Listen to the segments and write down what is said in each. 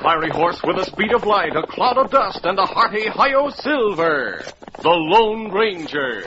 fiery horse with the speed of light, a cloud of dust, and a hearty hi-yo silver, the Lone Ranger.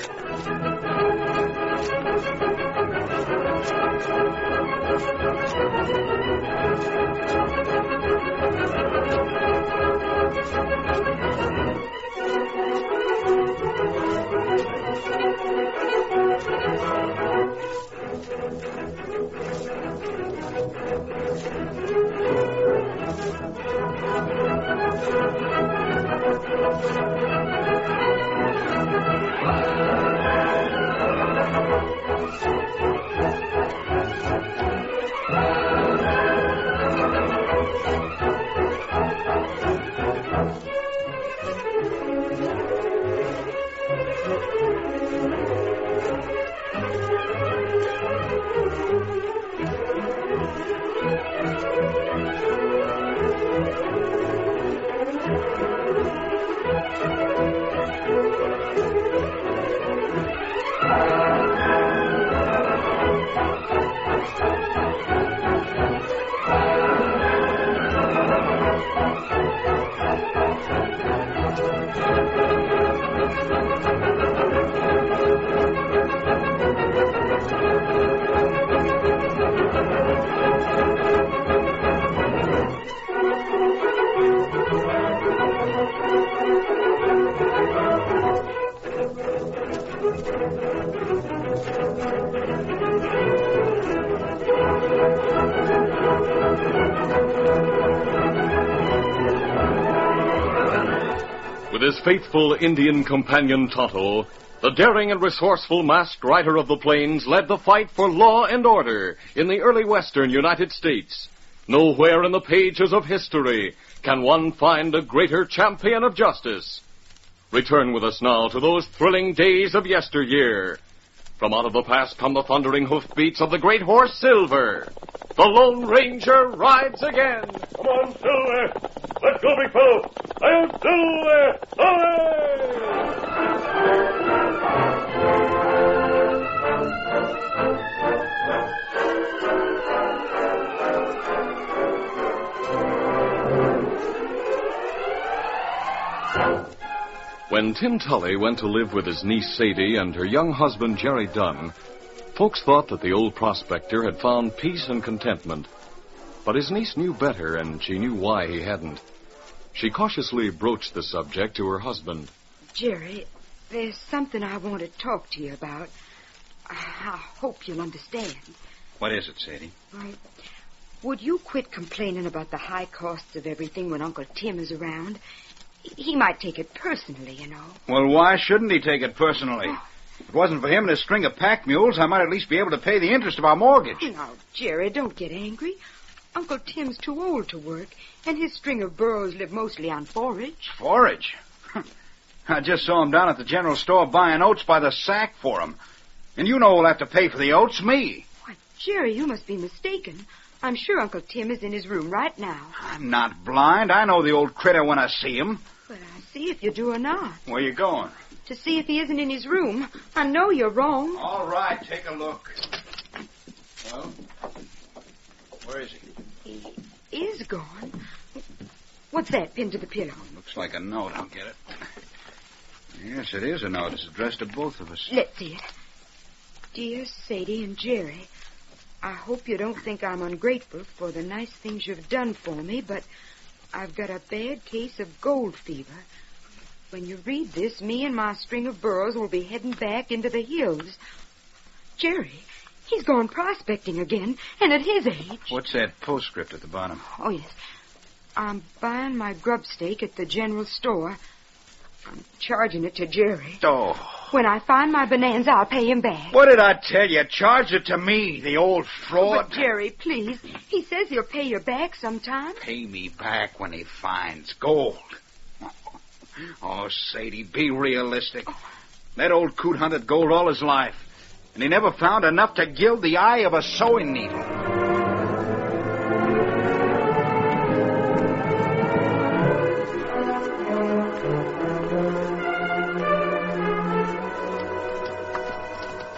With his faithful Indian companion Tonto, the daring and resourceful masked rider of the plains led the fight for law and order in the early western United States. Nowhere in the pages of history can one find a greater champion of justice. Return with us now to those thrilling days of yesteryear. From out of the past come the thundering hoofbeats of the great horse Silver. The Lone Ranger rides again. Come on, Silver. Let's go, big fellow. I'll Silver. Away! When Tim Tully went to live with his niece Sadie and her young husband Jerry Dunn, folks thought that the old prospector had found peace and contentment. But his niece knew better, and she knew why he hadn't. She cautiously broached the subject to her husband. Jerry, there's something I want to talk to you about. I hope you'll understand. What is it, Sadie? Well, would you quit complaining about the high costs of everything when Uncle Tim is around? He might take it personally, you know. Well, why shouldn't he take it personally? If it wasn't for him and his string of pack mules, I might at least be able to pay the interest of our mortgage. Now, Jerry, don't get angry. Uncle Tim's too old to work, and his string of burros live mostly on forage. Forage? I just saw him down at the general store buying oats by the sack for him. And you know who'll have to pay for the oats, me. Why, Jerry, you must be mistaken. I'm sure Uncle Tim is in his room right now. I'm not blind. I know the old critter when I see him. But I see if you do or not. Where you going? To see if he isn't in his room. I know you're wrong. All right, take a look. Well, where is he? He is gone. What's that pinned to the pillow? Looks like a note. I'll get it. Yes, it is a note. It's addressed to both of us. Let's see it. Dear Sadie and Jerry, I hope you don't think I'm ungrateful for the nice things you've done for me, but I've got a bad case of gold fever. When you read this, me and my string of burros will be heading back into the hills. Jerry, he's gone prospecting again, and at his age. What's that postscript at the bottom? Oh, yes. I'm buying my grub stake at the general store. I'm charging it to Jerry. Oh. When I find my bonanza, I'll pay him back. What did I tell you? Charge it to me, the old fraud. But, Jerry, please. He says he'll pay you back sometime. Pay me back when he finds gold. Oh, Sadie, be realistic. That old coot hunted gold all his life, and he never found enough to gild the eye of a sewing needle.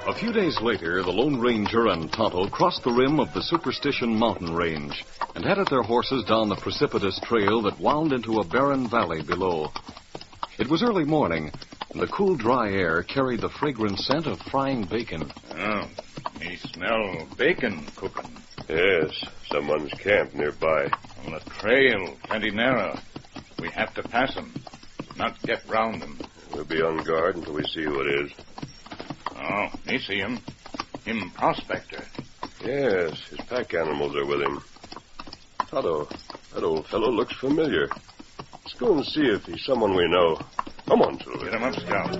A few days later, the Lone Ranger and Tonto crossed the rim of the Superstition mountain range and headed their horses down the precipitous trail that wound into a barren valley below. It was early morning, and the cool, dry air carried the fragrant scent of frying bacon. Oh, me smell bacon cooking. Yes, someone's camped nearby. On the trail, plenty narrow. We have to pass them, not get round them. We'll be on guard until we see who it is. Oh, me see him. Him prospector. Yes, his pack animals are with him. Tonto, that old fellow looks familiar. Let's go and see if he's someone we know. Come on, Silver. Get him up, Scout.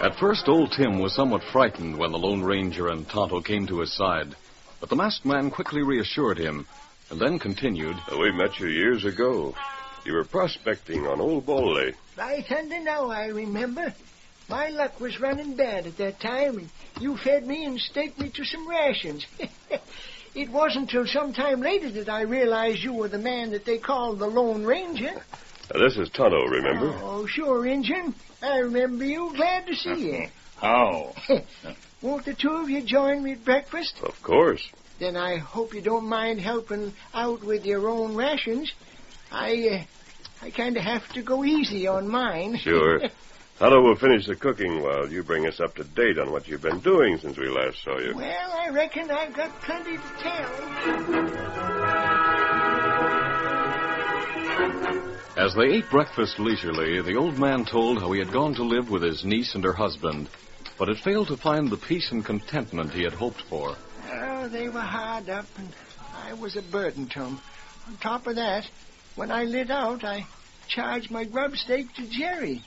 At first, old Tim was somewhat frightened when the Lone Ranger and Tonto came to his side. But the masked man quickly reassured him, and then continued. We met you years ago. You were prospecting on Old Ball Lake. By thunder, now I remember. My luck was running bad at that time, and you fed me and staked me to some rations. It wasn't till some time later that I realized you were the man that they called the Lone Ranger. This is Tonto, remember? Oh, sure, Injun. I remember you. Glad to see you. How? Won't the two of you join me at breakfast? Of course. Then I hope you don't mind helping out with your own rations. I kind of have to go easy on mine. Sure. Tonto will finish the cooking while you bring us up to date on what you've been doing since we last saw you. Well, I reckon I've got plenty to tell. As they ate breakfast leisurely, the old man told how he had gone to live with his niece and her husband, but had failed to find the peace and contentment he had hoped for. Oh, they were hard up, and I was a burden to them. On top of that, when I lit out, I charged my grub stake to Jerry.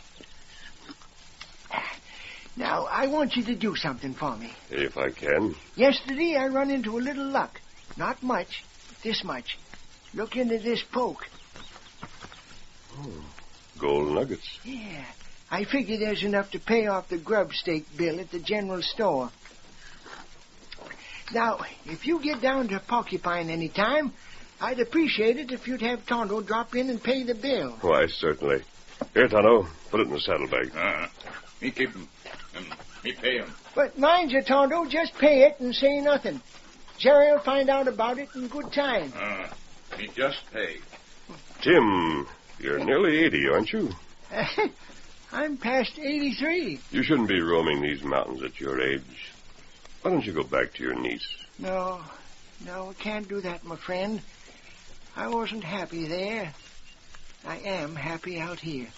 Now, I want you to do something for me. If I can. Yesterday, I run into a little luck. Not much, but this much. Look into this poke. Oh, gold nuggets. Yeah, I figure there's enough to pay off the grub stake bill at the general store. Now, if you get down to Porcupine any time, I'd appreciate it if you'd have Tonto drop in and pay the bill. Why, certainly. Here, Tonto, put it in the saddlebag. Me keep him. Me pay him. But mind you, Tonto, just pay it and say nothing. Jerry'll find out about it in good time. Me just pay. Tim, you're nearly 80, aren't you? I'm past 83. You shouldn't be roaming these mountains at your age. Why don't you go back to your niece? No, I can't do that, my friend. I wasn't happy there. I am happy out here.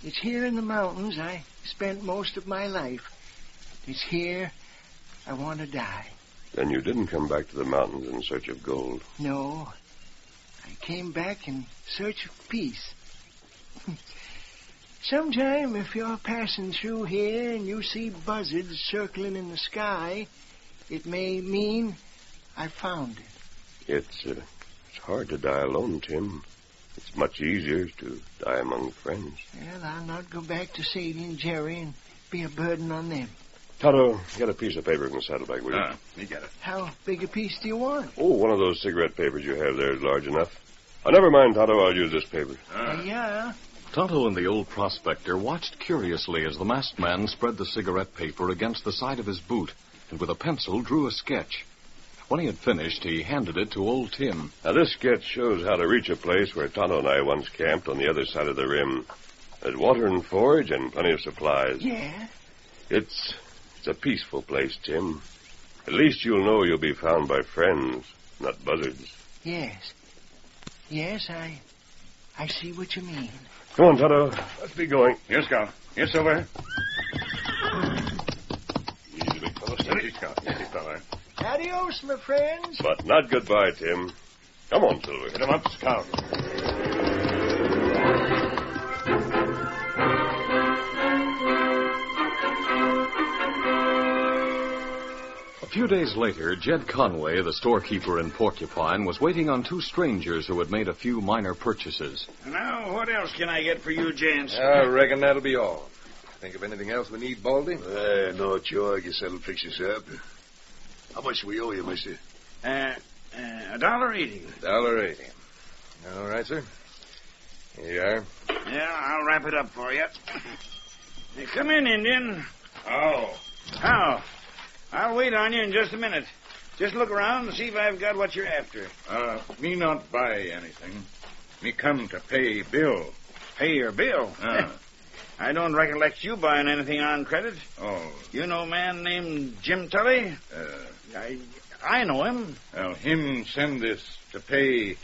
It's here in the mountains I spent most of my life. It's here I want to die. Then you didn't come back to the mountains in search of gold. No, I came back in search of peace. Sometime if you're passing through here and you see buzzards circling in the sky, it may mean I found it. It's hard to die alone, Tim. It's much easier to die among friends. Well, I'll not go back to Sadie and Jerry and be a burden on them. Tonto, get a piece of paper in the saddlebag, will you? Me get it. How big a piece do you want? Oh, one of those cigarette papers you have there is large enough. Never mind, Tonto, I'll use this paper. Yeah. Tonto and the old prospector watched curiously as the masked man spread the cigarette paper against the side of his boot and with a pencil drew a sketch. When he had finished, he handed it to old Tim. Now, this sketch shows how to reach a place where Tonto and I once camped on the other side of the rim. There's water and forage and plenty of supplies. Yeah? It's a peaceful place, Tim. At least you'll know you'll be found by friends, not buzzards. Yes. Yes, I see what you mean. Come on, Tonto. Let's be going. Here, Scout. Here, Silver. Easy, big fellow. Steady. Scout. Easy, fella. Adios, my friends. But not goodbye, Tim. Come on, Silver. Get him up, Scout. A few days later, Jed Conway, the storekeeper in Porcupine, was waiting on two strangers who had made a few minor purchases. Now, what else can I get for you, gents? I reckon that'll be all. Think of anything else we need, Baldy? No, Joe. I guess that'll fix us up. How much we owe you, mister? $1.80. $1.80. All right, sir. Here you are. Yeah, I'll wrap it up for you. Hey, come in, Indian. Oh. How? I'll wait on you in just a minute. Just look around and see if I've got what you're after. Me not buy anything. Me come to pay bill. Pay your bill? I don't recollect you buying anything on credit. Oh. You know a man named Jim Tully? I know him. Well, him send this to pay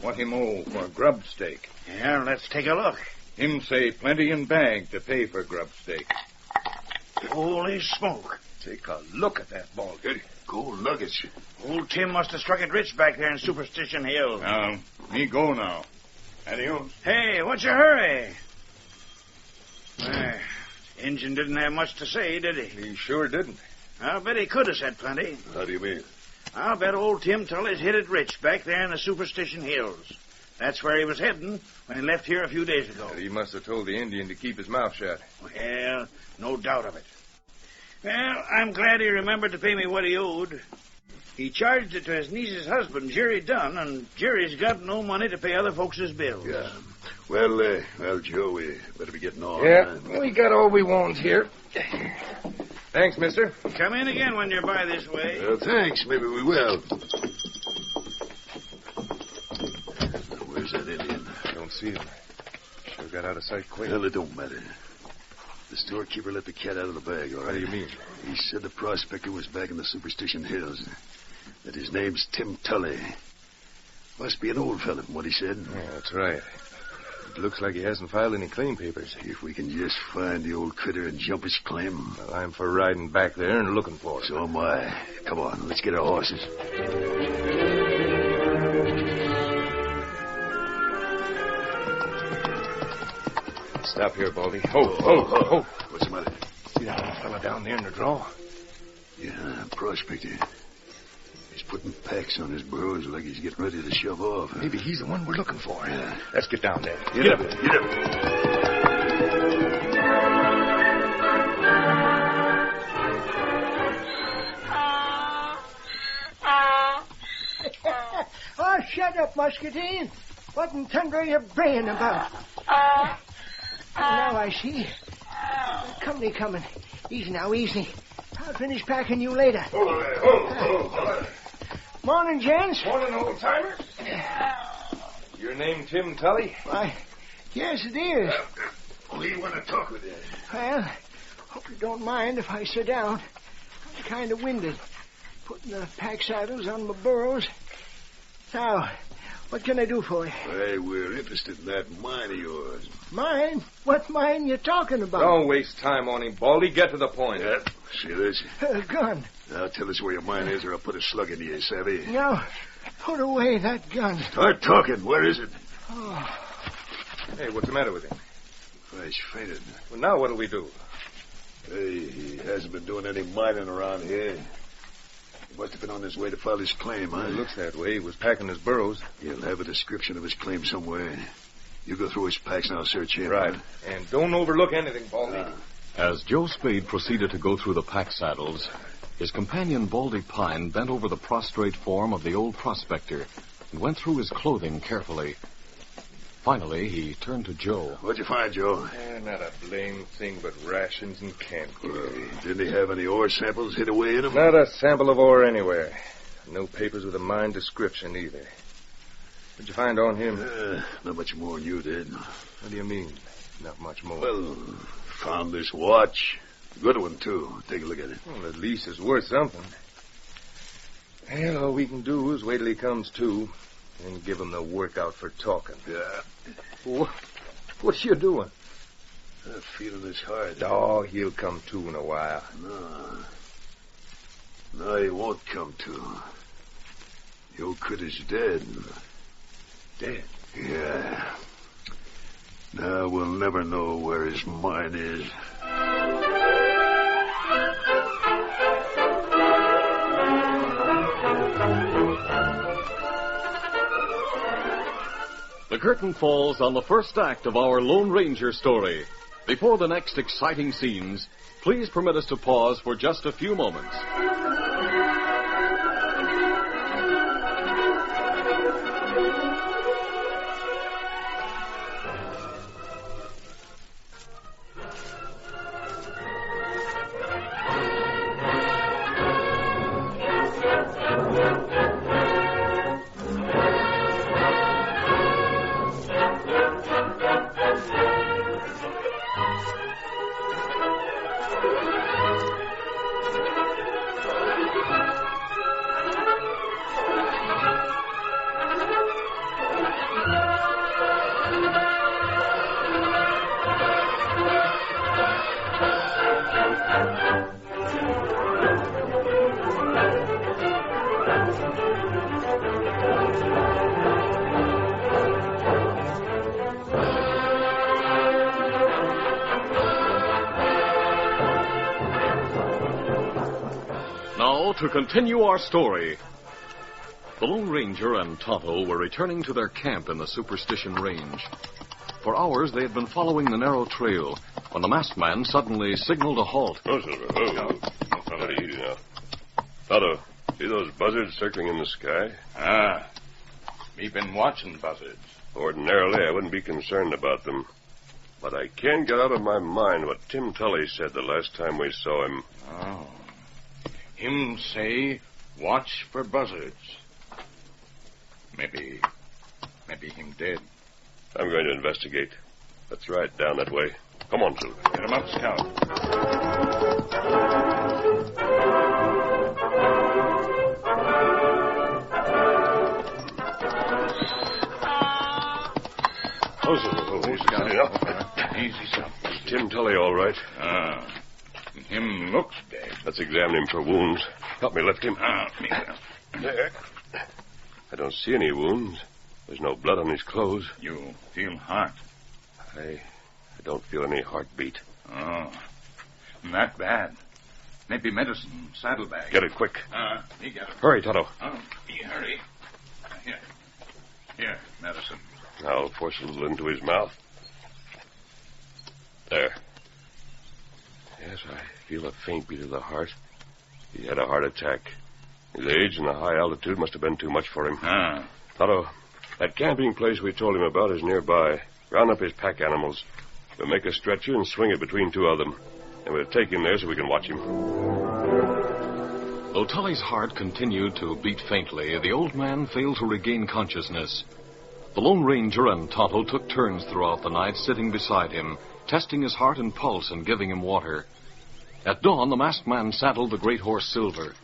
what him owe for grub steak. Yeah, let's take a look. Him say plenty in bag to pay for grub steak. Holy smoke. Take a look at that ball. Gold nuggets. Old Tim must have struck it rich back there in Superstition Hill. Me go now. Adios. Hey, what's your hurry? Injun didn't have much to say, did he? He sure didn't. I'll bet he could have said plenty. How do you mean? I'll bet old Tim Tully's hit it rich back there in the Superstition Hills. That's where he was heading when he left here a few days ago. He must have told the Indian to keep his mouth shut. Well, no doubt of it. Well, I'm glad he remembered to pay me what he owed. He charged it to his niece's husband, Jerry Dunn, and Jerry's got no money to pay other folks' bills. Yeah. Well, Joe, we better be getting on. Yeah, we got all we want here. Thanks, mister. Come in again when you're by this way. Well, thanks. Maybe we will. Where's that Indian? Don't see him. Sure got out of sight quick. Well, it don't matter. The storekeeper let the cat out of the bag, all right? What do you mean? He said the prospector was back in the Superstition Hills. That his name's Tim Tully. Must be an old fella from what he said. Yeah, that's right. It looks like he hasn't filed any claim papers. If we can just find the old critter and jump his claim. Well, I'm for riding back there and looking for him. So am I. Come on, let's get our horses. Stop here, Baldy. Oh. What's the matter? See that fella down there in the draw? Yeah, prospector. He's putting packs on his burros like he's getting ready to shove off. Maybe he's the one we're looking for. Yeah. Let's get down there. Get up. Oh, shut up, Muscatine. What in thunder are you braying about? Now I see. Company coming. Easy now, easy. I'll finish packing you later. Morning, gents. Morning, old-timer. Your name Tim Tully? Why, yes, it is. We want to talk with you. Well, hope you don't mind if I sit down. I'm kind of winded. Putting the pack saddles on my burros. Now, what can I do for you? Hey, we're interested in that mine of yours. Mine? What mine you talking about? Don't waste time on him, Baldy. Get to the point. Yeah, see this? A gun. Now tell us where your mine is or I'll put a slug into you, savvy? Now, put away that gun. Start talking. Where is it? Oh, Hey, what's the matter with him? Well, he's fainted. Well, now what'll we do? Hey, he hasn't been doing any mining around here. He must have been on his way to file his claim, huh? It looks that way. He was packing his burros. He'll have a description of his claim somewhere. You go through his packs and I'll search him. Right. Huh? And don't overlook anything, Baldy. As Joe Spade proceeded to go through the pack saddles, his companion Baldy Pine bent over the prostrate form of the old prospector and went through his clothing carefully. Finally, he turned to Joe. What'd you find, Joe? Not a blame thing but rations and camp gear. Didn't he have any ore samples hid away in him? Not a sample of ore anywhere. No papers with a mine description either. What'd you find on him? Not much more than you did. What do you mean, not much more? Well, found this watch. Good one, too. Take a look at it. Well, at least it's worth something. Well, all we can do is wait till he comes to and give him the workout for talking. Yeah. What you doing? Feeling his heart. Oh, he'll come to in a while. No, he won't come to. The old critter's dead. Dead? Yeah. Now we'll never know where his mine is. The curtain falls on the first act of our Lone Ranger story. Before the next exciting scenes, please permit us to pause for just a few moments. Now, to continue our story. The Lone Ranger and Tonto were returning to their camp in the Superstition Range. For hours, they had been following the narrow trail when the masked man suddenly signaled a halt. Oh, Silver. Oh, very easy now. Tonto, see those buzzards circling in the sky? Ah, we've been watching buzzards. Ordinarily, I wouldn't be concerned about them. But I can't get out of my mind what Tim Tully said the last time we saw him. Oh. Him say, watch for buzzards. Maybe him dead. I'm going to investigate. Let's ride down that way. Come on, Silver. Get him up, Scout. Oh, Silver. Easy, Scout. Easy, son. Tim Tully, all right. Ah. Him looks dead. Let's examine him for wounds. Help me lift him. Me will. There. I don't see any wounds. There's no blood on his clothes. You feel hot. I don't feel any heartbeat. Oh. Not bad. Maybe medicine, saddlebag. Get it quick. Me get it. Hurry, Tonto. Me hurry. Here, medicine. I'll force a little into his mouth. There. Yes, I feel a faint beat of the heart. He had a heart attack. His age and the high altitude must have been too much for him. Tonto, that camping place we told him about is nearby. Round up his pack animals. We'll make a stretcher and swing it between two of them. And we'll take him there so we can watch him. Though Tully's heart continued to beat faintly, the old man failed to regain consciousness. The Lone Ranger and Tonto took turns throughout the night sitting beside him, testing his heart and pulse and giving him water. At dawn, the masked man saddled the great horse Silver.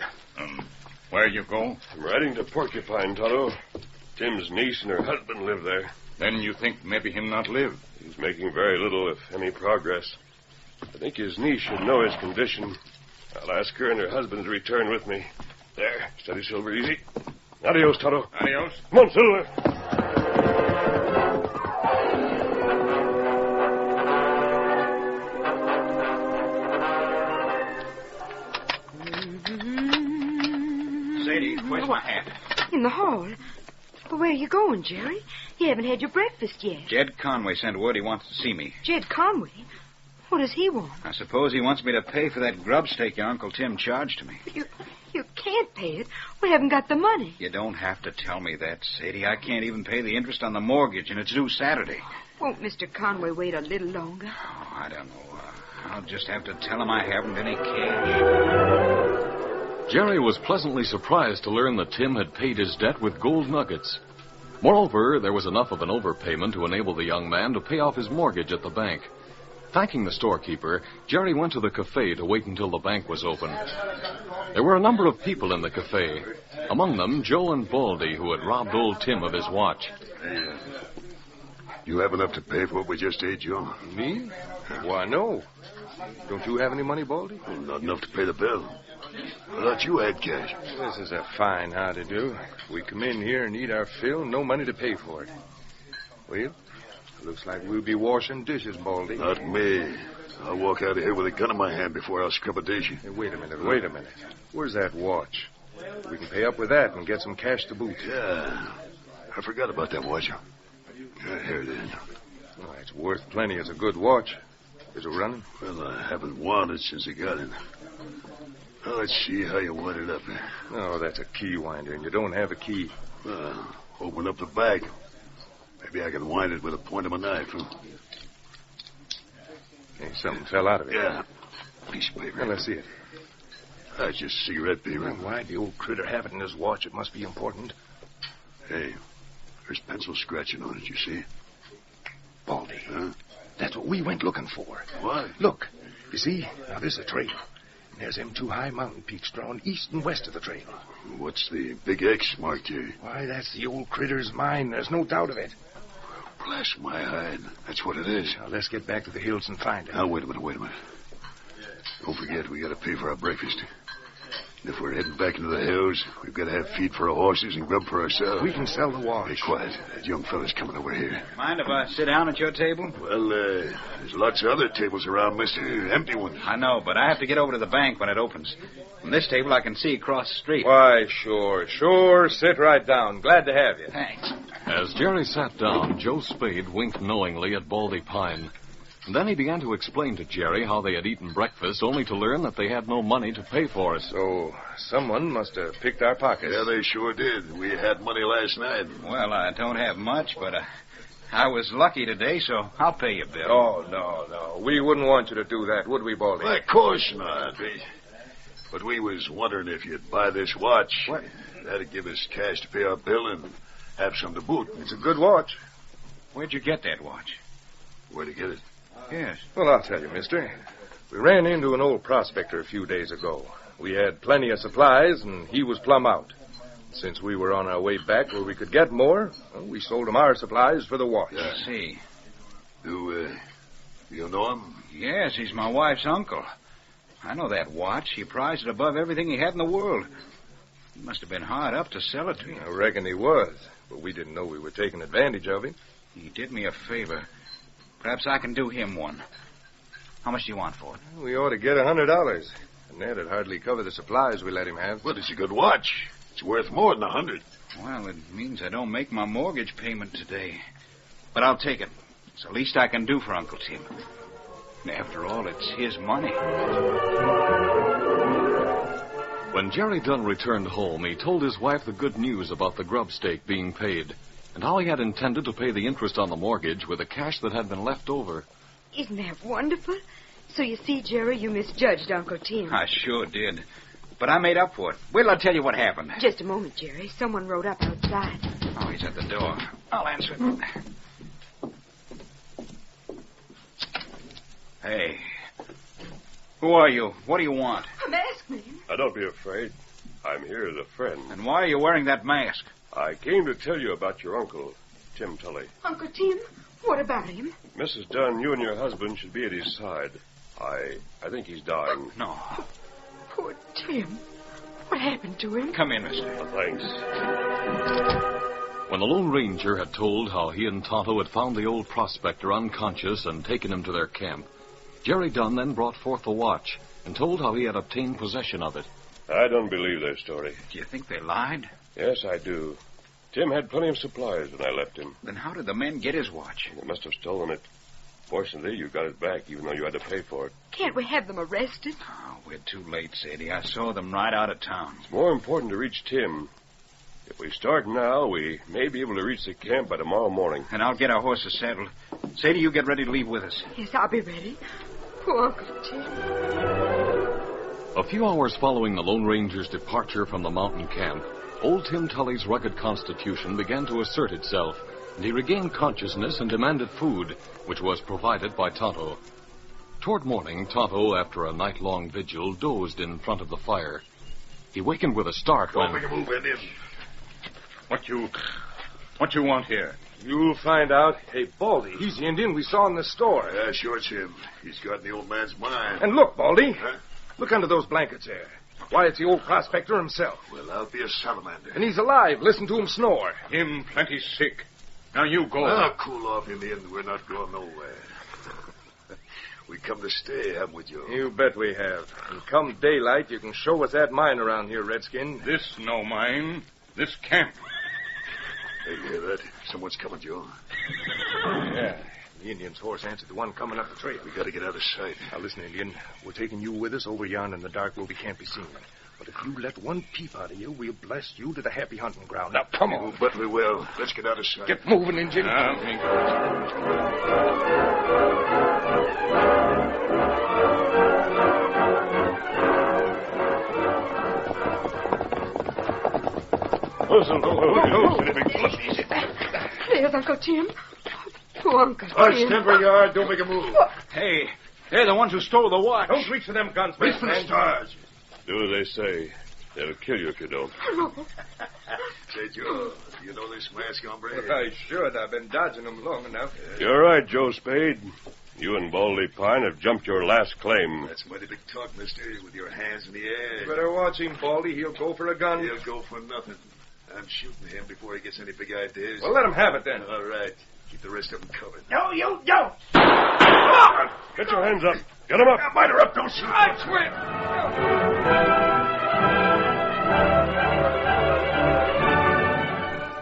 Where you go? I'm riding to Porcupine, Tonto. Tim's niece and her husband live there. Then you think maybe him not live? He's making very little, if any, progress. I think his niece should know his condition. I'll ask her and her husband to return with me. There. Steady, Silver. Easy. Adios, Tonto. Adios. Come on, Silver. Sadie, where's my hat? In the hall. But where are you going, Jerry? You haven't had your breakfast yet. Jed Conway sent word he wants to see me. Jed Conway? What does he want? I suppose he wants me to pay for that grub stake your Uncle Tim charged to me. You can't pay it. We haven't got the money. You don't have to tell me that, Sadie. I can't even pay the interest on the mortgage, and it's due Saturday. Won't Mr. Conway wait a little longer? Oh, I don't know. I'll just have to tell him I haven't any cash. Jerry was pleasantly surprised to learn that Tim had paid his debt with gold nuggets. Moreover, there was enough of an overpayment to enable the young man to pay off his mortgage at the bank. Thanking the storekeeper, Jerry went to the cafe to wait until the bank was open. There were a number of people in the cafe, among them Joe and Baldy, who had robbed old Tim of his watch. Hey, you have enough to pay for what we just ate, Joe? Me? Why, no. Don't you have any money, Baldy? Well, not enough to pay the bill. I thought you had cash. This is a fine how-to-do. We come in here and eat our fill, no money to pay for it. Well, looks like we'll be washing dishes, Baldy. Not me. I'll walk out of here with a gun in my hand before I'll scrub a dish. Hey, wait a minute. Where's that watch? We can pay up with that and get some cash to boot. Yeah, I forgot about that watch. Here it is. Oh, it's worth plenty as a good watch. Is it running? Well, I haven't wound it since I got it. Now, let's see how you wind it up. Oh, that's a key winder, and you don't have a key. Well, open up the back. Maybe I can wind it with the point of my knife. Hey, something fell out of it. Yeah, piece of paper. Well, let's see it. That's just cigarette paper. Well, why'd the old critter have it in his watch? It must be important. Hey, there's pencil scratching on it, you see? Baldy. Huh? That's what we went looking for. What? Look. You see? Now, this is a trail. And there's them two high mountain peaks drawn east and west of the trail. What's the big X marked here? Why, that's the old critter's mine. There's no doubt of it. Bless my hide. That's what it is. Now, let's get back to the hills and find it. Now, wait a minute. Don't forget, we got to pay for our breakfast. If we're heading back into the hills, we've got to have feed for our horses and grub for ourselves. We can sell the watch. Be quiet. That young fella's coming over here. Mind if I sit down at your table? Well, there's lots of other tables around, mister. Empty ones. I know, but I have to get over to the bank when it opens. From this table, I can see across the street. Why, sure. Sit right down. Glad to have you. Thanks. As Jerry sat down, Joe Spade winked knowingly at Baldy Pine. And then he began to explain to Jerry how they had eaten breakfast, only to learn that they had no money to pay for it. So, someone must have picked our pockets. Yeah, they sure did. We had money last night. Well, I don't have much, but I was lucky today, so I'll pay you, Bill. Oh, no. We wouldn't want you to do that, would we, Baldy? Well, of course not. But we was wondering if you'd buy this watch. What? That'd give us cash to pay our bill and have some to boot. It's a good watch. Where'd you get that watch? Where'd you get it? Yes. Well, I'll tell you, mister. We ran into an old prospector a few days ago. We had plenty of supplies, and he was plumb out. Since we were on our way back where we could get more, well, we sold him our supplies for the watch. I see. You know him? Yes, he's my wife's uncle. I know that watch. He prized it above everything he had in the world. He must have been hard up to sell it to you. I reckon he was, but we didn't know we were taking advantage of him. He did me a favor. Perhaps I can do him one. How much do you want for it? We ought to get $100, and that'd hardly cover the supplies we let him have. Well, it's a good watch. It's worth more than 100. Well, it means I don't make my mortgage payment today. But I'll take it. It's the least I can do for Uncle Tim. After all, it's his money. When Jerry Dunn returned home, he told his wife the good news about the grub stake being paid, and how he had intended to pay the interest on the mortgage with the cash that had been left over. Isn't that wonderful? So you see, Jerry, you misjudged Uncle Tim. I sure did. But I made up for it. Wait till I tell you what happened. Just a moment, Jerry. Someone rode up outside. Oh, he's at the door. I'll answer it. Hey. Who are you? What do you want? A masked man. Now, don't be afraid. I'm here as a friend. And why are you wearing that mask? I came to tell you about your uncle, Tim Tully. Uncle Tim? What about him? Mrs. Dunn, you and your husband should be at his side. I think he's dying. No. Poor Tim. What happened to him? Come in, mister. Thanks. When the Lone Ranger had told how he and Tonto had found the old prospector unconscious and taken him to their camp, Jerry Dunn then brought forth the watch and told how he had obtained possession of it. I don't believe their story. Do you think they lied? Yes, I do. Tim had plenty of supplies when I left him. Then how did the men get his watch? They must have stolen it. Fortunately, you got it back, even though you had to pay for it. Can't we have them arrested? Oh, we're too late, Sadie. I saw them right out of town. It's more important to reach Tim. If we start now, we may be able to reach the camp by tomorrow morning. And I'll get our horses saddled. Sadie, you get ready to leave with us. Yes, I'll be ready. Poor Uncle Tim. A few hours following the Lone Ranger's departure from the mountain camp, old Tim Tully's rugged constitution began to assert itself, and he regained consciousness and demanded food, which was provided by Tonto. Toward morning, Tonto, after a night-long vigil, dozed in front of the fire. He wakened with a start Don't when... make a move, Indian. What you want here? You'll find out. Hey, Baldy, he's the Indian we saw in the store. Yeah, sure it's him. He's got the old man's mind. And look, Baldy. Huh? Look under those blankets there. Why, it's the old prospector himself. Well, I'll be a salamander. And he's alive. Listen to him snore. Him plenty sick. Now you go. Now, cool off, Indian. We're not going nowhere. We come to stay, haven't we, Joe? You bet we have. And come daylight, you can show us that mine around here, Redskin. This no mine. This camp. Hey, you hear that? Someone's coming, Joe. Yeah. The Indian's horse answered the one coming up the trail. We got to get out of sight. Now, listen, Indian. We're taking you with us over yonder in the dark where we can't be seen. But if you let one peep out of you, we'll blast you to the happy hunting ground. Now, come on. Oh, but we will. Let's get out of sight. Get moving, Indian. Listen, There's Uncle Tim. Poor Uncle Hush, Tim. temper yard. Don't make a move. Hey, they're the ones who stole the watch. Don't reach for them guns, Reach for the stars. do as they say. They'll kill you if you don't. Say, Joe, you know this masked hombre? I should. I've been dodging them long enough. You're right, Joe Spade. You and Baldy Pine have jumped your last claim. That's mighty big talk, mister, with your hands in the air. You better watch him, Baldy. He'll go for a gun. He'll go for nothing. I'm shooting him before he gets any big ideas. Well, let him have it then. All right. Keep the rest of them covered. No, you don't. Get your hands up. Get him up. Mind her up, don't shoot. I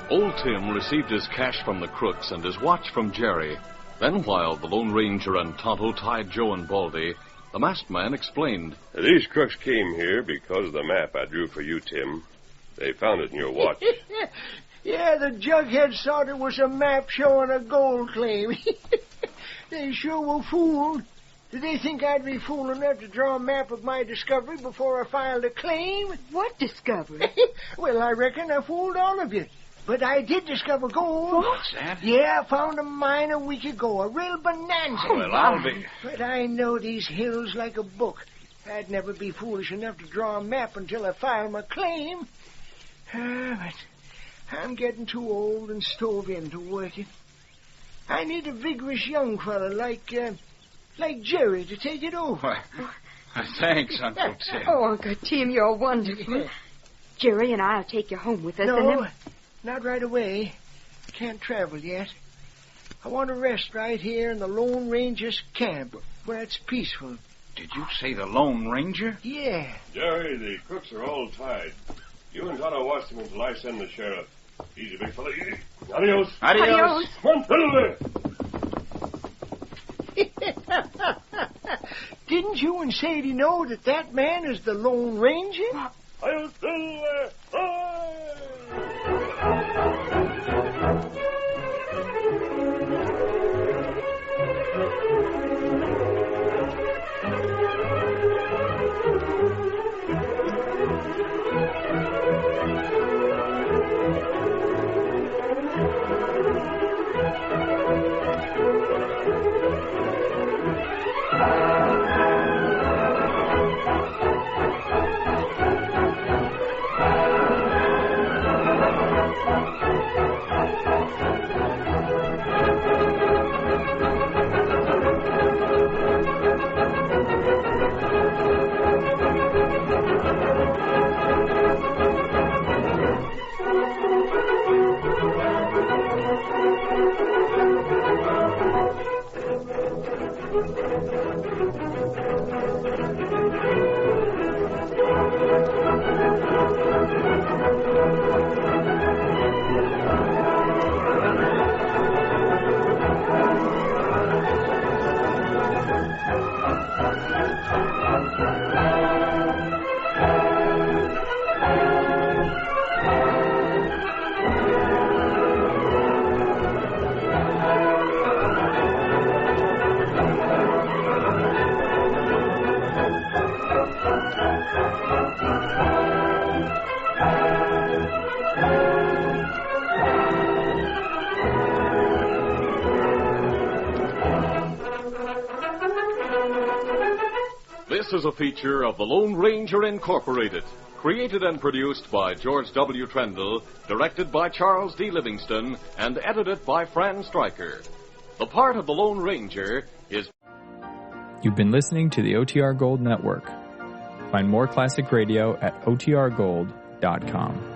quit. Old Tim received his cash from the crooks and his watch from Jerry. Then, while the Lone Ranger and Tonto tied Joe and Baldy, the masked man explained. These crooks came here because of the map I drew for you, Tim. They found it in your watch. Yeah, the jugheads thought it was a map showing a gold claim. They sure were fooled. Did they think I'd be fool enough to draw a map of my discovery before I filed a claim? What discovery? Well, I reckon I fooled all of you. But I did discover gold. What's that? Yeah, I found a mine a week ago, a real bonanza. Well, I'll be... But I know these hills like a book. I'd never be foolish enough to draw a map until I filed my claim. But I'm getting too old and stove in to work it. I need a vigorous young fella like Jerry to take it over. Thanks, Uncle Tim. Oh, Uncle Tim, you're wonderful. Jerry and I'll take you home with us. No, and then... not right away. Can't travel yet. I want to rest right here in the Lone Ranger's camp, where it's peaceful. Did you say the Lone Ranger? Yeah. Jerry, the crooks are all tied. You and Tonto watch them until I send the sheriff. Easy, big fella, easy. Adios. Adios. Come on, fiddle there. Didn't you and Sadie know that man is the Lone Ranger? Adios, fiddle there. This is a feature of the Lone Ranger Incorporated, created and produced by George W. Trendle, directed by Charles D. Livingston, and edited by Fran Stryker. The part of the Lone Ranger is... You've been listening to the OTR Gold Network. Find more classic radio at otrgold.com.